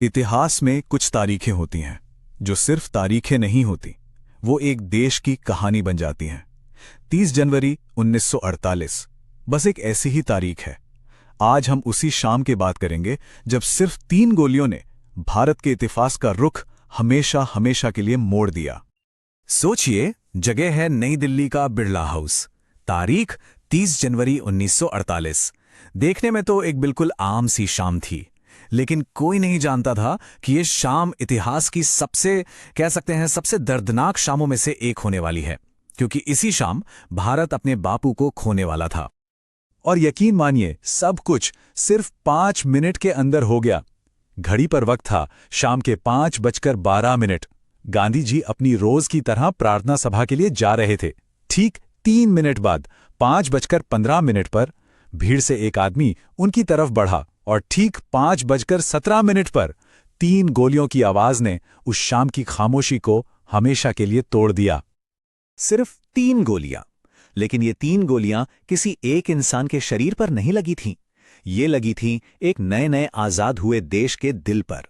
इतिहास में कुछ तारीखें होती हैं जो सिर्फ तारीखें नहीं होती, वो एक देश की कहानी बन जाती हैं। 30 जनवरी 1948 बस एक ऐसी ही तारीख है। आज हम उसी शाम की बात करेंगे जब सिर्फ 3 गोलियों ने भारत के इतिहास का रुख हमेशा हमेशा के लिए मोड़ दिया। सोचिए, जगह है नई दिल्ली का बिरला हाउस। तारीख 30 जनवरी 1948। देखने में तो एक बिल्कुल आम सी शाम थी, लेकिन कोई नहीं जानता था कि ये शाम इतिहास की सबसे दर्दनाक शामों में से एक होने वाली है, क्योंकि इसी शाम भारत अपने बापू को खोने वाला था। और यकीन मानिए, सब कुछ सिर्फ 5 मिनट के अंदर हो गया। घड़ी पर वक्त था शाम के 5:12। गांधी जी अपनी रोज की तरह प्रार्थना सभा के लिए जा रहे थे। ठीक 3 मिनट बाद 5:15 पर भीड़ से एक आदमी उनकी तरफ बढ़ा और ठीक 5:17 पर 3 गोलियों की आवाज ने उस शाम की खामोशी को हमेशा के लिए तोड़ दिया। सिर्फ 3 गोलियां, लेकिन ये 3 गोलियां किसी एक इंसान के शरीर पर नहीं लगी थीं। ये लगी थीं एक नए नए आजाद हुए देश के दिल पर।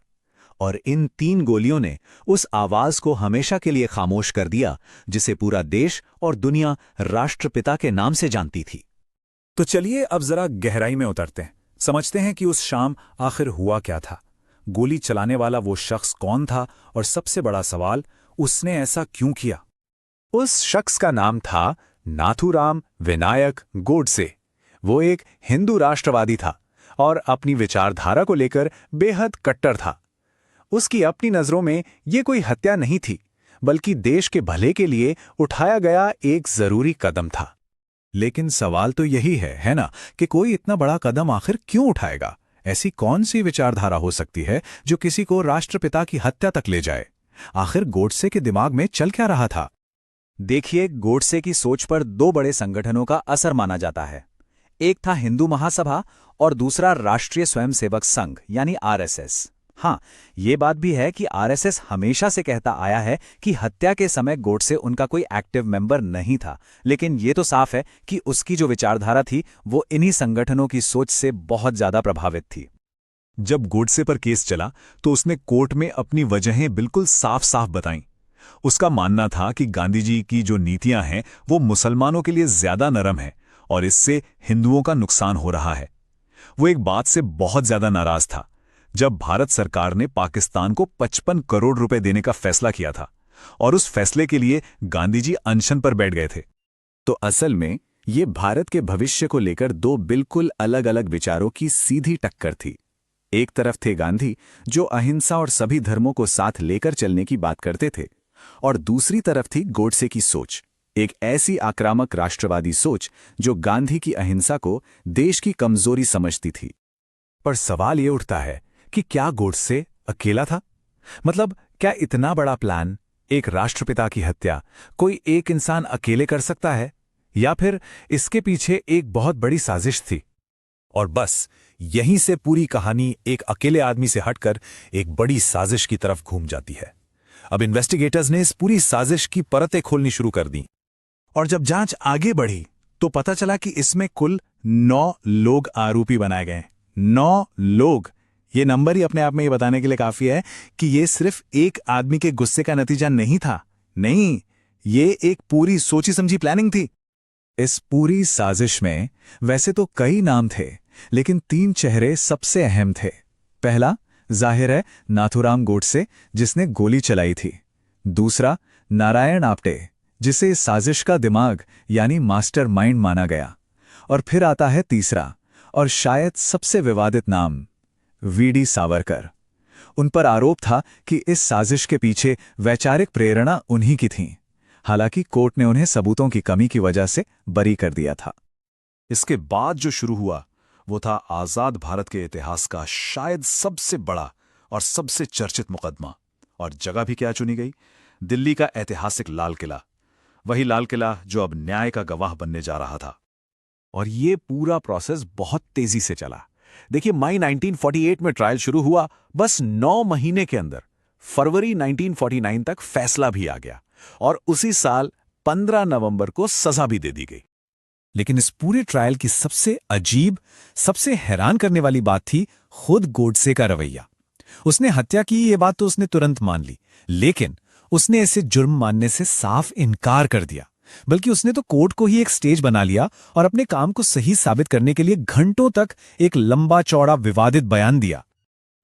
और इन 3 गोलियों ने उस आवाज को हमेशा के लिए खामोश कर दिया जिसे पूरा देश और दुनिया राष्ट्रपिता के नाम से जानती थी। तो चलिए अब जरा गहराई में उतरते हैं, समझते हैं कि उस शाम आखिर हुआ क्या था। गोली चलाने वाला वो शख्स कौन था, और सबसे बड़ा सवाल, उसने ऐसा क्यों किया। उस शख्स का नाम था नाथूराम विनायक गोडसे। वो एक हिंदू राष्ट्रवादी था और अपनी विचारधारा को लेकर बेहद कट्टर था। उसकी अपनी नजरों में ये कोई हत्या नहीं थी, बल्कि देश के भले के लिए उठाया गया एक जरूरी कदम था। लेकिन सवाल तो यही है ना, कि कोई इतना बड़ा कदम आखिर क्यों उठाएगा। ऐसी कौन सी विचारधारा हो सकती है जो किसी को राष्ट्रपिता की हत्या तक ले जाए। आखिर गोडसे के दिमाग में चल क्या रहा था। देखिए, गोडसे की सोच पर 2 बड़े संगठनों का असर माना जाता है। एक था हिंदू महासभा और दूसरा राष्ट्रीय स्वयंसेवक संघ यानी आरएसएस। हाँ, ये बात भी है कि आरएसएस हमेशा से कहता आया है कि हत्या के समय गोडसे उनका कोई एक्टिव मेंबर नहीं था, लेकिन ये तो साफ है कि उसकी जो विचारधारा थी वो इन्हीं संगठनों की सोच से बहुत ज्यादा प्रभावित थी। जब गोडसे पर केस चला तो उसने कोर्ट में अपनी वजहें बिल्कुल साफ साफ बताईं। उसका मानना था कि गांधी जी की जो नीतियां हैं वो मुसलमानों के लिए ज्यादा नरम है और इससे हिंदुओं का नुकसान हो रहा है। वो एक बात से बहुत ज्यादा नाराज था, जब भारत सरकार ने पाकिस्तान को 55 करोड़ रुपए देने का फैसला किया था और उस फैसले के लिए गांधी जी अनशन पर बैठ गए थे। तो असल में ये भारत के भविष्य को लेकर 2 बिल्कुल अलग अलग विचारों की सीधी टक्कर थी। एक तरफ थे गांधी, जो अहिंसा और सभी धर्मों को साथ लेकर चलने की बात करते थे, और दूसरी तरफ थी गोडसे की सोच, एक ऐसी आक्रामक राष्ट्रवादी सोच जो गांधी की अहिंसा को देश की कमजोरी समझती थी। पर सवाल ये उठता है कि क्या गोडसे अकेला था। मतलब, क्या इतना बड़ा प्लान, एक राष्ट्रपिता की हत्या, कोई एक इंसान अकेले कर सकता है, या फिर इसके पीछे एक बहुत बड़ी साजिश थी। और बस यहीं से पूरी कहानी एक अकेले आदमी से हटकर एक बड़ी साजिश की तरफ घूम जाती है। अब इन्वेस्टिगेटर्स ने इस पूरी साजिश की परतें खोलनी शुरू कर दी, और जब जांच आगे बढ़ी तो पता चला कि इसमें कुल 9 लोग आरोपी बनाए गए। 9 लोग। ये नंबर ही अपने आप में ये बताने के लिए काफी है कि ये सिर्फ एक आदमी के गुस्से का नतीजा नहीं था। नहीं, ये एक पूरी सोची समझी प्लानिंग थी। इस पूरी साजिश में वैसे तो कई नाम थे, लेकिन 3 चेहरे सबसे अहम थे। पहला, जाहिर है, नाथूराम गोडसे, जिसने गोली चलाई थी। दूसरा, नारायण आप्टे, जिसे इस साजिश का दिमाग यानी मास्टरमाइंड माना गया। और फिर आता है तीसरा और शायद सबसे विवादित नाम, वीडी सावरकर। उन पर आरोप था कि इस साजिश के पीछे वैचारिक प्रेरणा उन्हीं की थी। हालांकि कोर्ट ने उन्हें सबूतों की कमी की वजह से बरी कर दिया था। इसके बाद जो शुरू हुआ वो था आजाद भारत के इतिहास का शायद सबसे बड़ा और सबसे चर्चित मुकदमा। और जगह भी क्या चुनी गई? दिल्ली का ऐतिहासिक लाल किला। वही लाल किला जो अब न्याय का गवाह बनने जा रहा था। और ये पूरा प्रोसेस बहुत तेजी से चला। देखिए, मई 1948 में ट्रायल शुरू हुआ। बस 9 महीने के अंदर फरवरी 1949 तक फैसला भी आ गया, और उसी साल 15 नवंबर को सजा भी दे दी गई। लेकिन इस पूरे ट्रायल की सबसे अजीब, सबसे हैरान करने वाली बात थी खुद गोडसे का रवैया। उसने हत्या की ये बात तो उसने तुरंत मान ली, लेकिन उसने इसे जुर्म मानने से साफ इनकार कर दिया। बल्कि उसने तो कोर्ट को ही एक स्टेज बना लिया और अपने काम को सही साबित करने के लिए घंटों तक एक लंबा चौड़ा विवादित बयान दिया।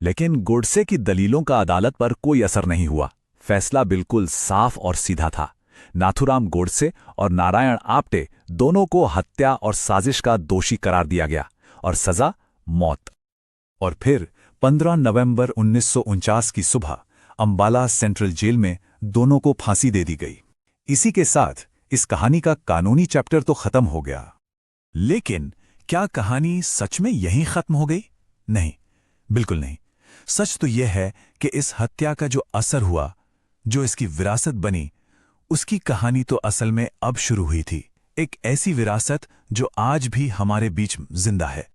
लेकिन गोडसे की दलीलों का अदालत पर कोई असर नहीं हुआ। फैसला बिल्कुल साफ और सीधा था। नाथुराम गोडसे और नारायण आप्टे दोनों को हत्या और साजिश का दोषी करार दिया गया और सजा मौत। और फिर 15 नवंबर 1949 की सुबह अंबाला सेंट्रल जेल में दोनों को फांसी दे दी गई। इसी के साथ इस कहानी का कानूनी चैप्टर तो खत्म हो गया। लेकिन क्या कहानी सच में यहीं खत्म हो गई? नहीं, बिल्कुल नहीं। सच तो यह है कि इस हत्या का जो असर हुआ, जो इसकी विरासत बनी, उसकी कहानी तो असल में अब शुरू हुई थी। एक ऐसी विरासत जो आज भी हमारे बीच जिंदा है।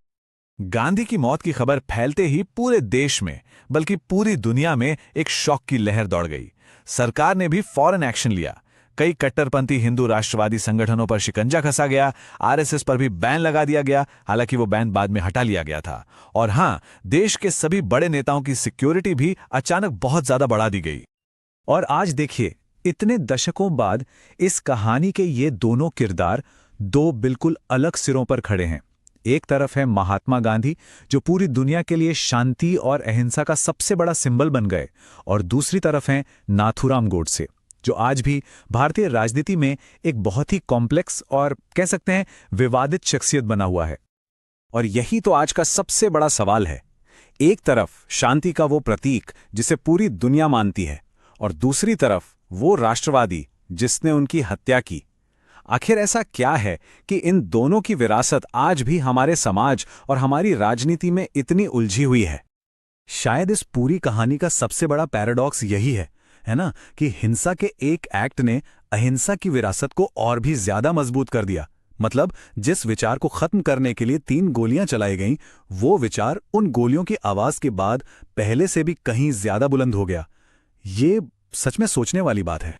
गांधी की मौत की खबर फैलते ही पूरे देश में, बल्कि पूरी दुनिया में एक शॉक की लहर दौड़ गई। सरकार ने भी फौरन एक्शन लिया। कई कट्टरपंथी हिंदू राष्ट्रवादी संगठनों पर शिकंजा कसा गया। आरएसएस पर भी बैन लगा दिया गया, हालांकि वो बैन बाद में हटा लिया गया था। और हां, देश के सभी बड़े नेताओं की सिक्योरिटी भी अचानक बहुत ज्यादा बढ़ा दी गई। और आज देखिए, इतने दशकों बाद इस कहानी के ये दोनों किरदार दो बिल्कुल अलग सिरों पर खड़े हैं। एक तरफ है महात्मा गांधी, जो पूरी दुनिया के लिए शांति और अहिंसा का सबसे बड़ा सिंबल बन गए, और दूसरी तरफ हैं नाथुराम गोडसे, जो आज भी भारतीय राजनीति में एक बहुत ही कॉम्प्लेक्स और कह सकते हैं विवादित शख्सियत बना हुआ है। और यही तो आज का सबसे बड़ा सवाल है। एक तरफ शांति का वो प्रतीक जिसे पूरी दुनिया मानती है, और दूसरी तरफ वो राष्ट्रवादी जिसने उनकी हत्या की। आखिर ऐसा क्या है कि इन दोनों की विरासत आज भी हमारे समाज और हमारी राजनीति में इतनी उलझी हुई है? शायद इस पूरी कहानी का सबसे बड़ा पैराडॉक्स यही है ना, कि हिंसा के एक एक्ट ने अहिंसा की विरासत को और भी ज्यादा मजबूत कर दिया। मतलब जिस विचार को खत्म करने के लिए 3 गोलियां चलाई गईं, वो विचार उन गोलियों की आवाज के बाद पहले से भी कहीं ज्यादा बुलंद हो गया। ये सच में सोचने वाली बात है।